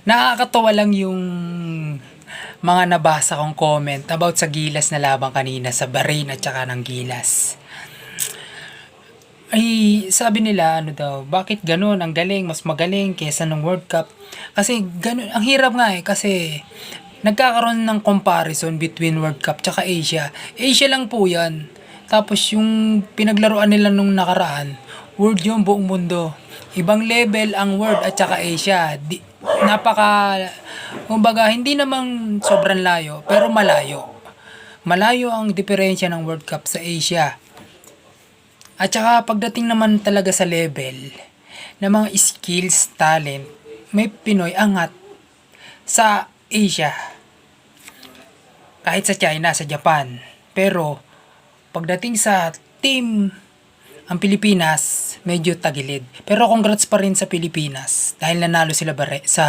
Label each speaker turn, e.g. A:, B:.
A: Nakakatuwa lang yung mga nabasa kong comment about sa Gilas na laban kanina sa Bahrain at saka ng Gilas. Ay, sabi nila, ano daw, bakit ganun? Ang galing, mas magaling kaysa ng World Cup. Kasi ganun, ang hirap nga kasi nagkakaroon ng comparison between World Cup tsaka Asia. Asia lang po yan. Tapos yung pinaglaruan nila nung nakaraan, world yung buong mundo. Ibang level ang world at saka Asia. Napaka, kumbaga, hindi namang sobrang layo, pero malayo. Malayo ang diferensya ng World Cup sa Asia. At saka pagdating naman talaga sa level ng mga skills, talent, may Pinoy angat sa Asia. Kahit sa China, sa Japan. Pero pagdating sa team, ang Pilipinas medyo tagilid. Pero congrats pa rin sa Pilipinas dahil nanalo sila sa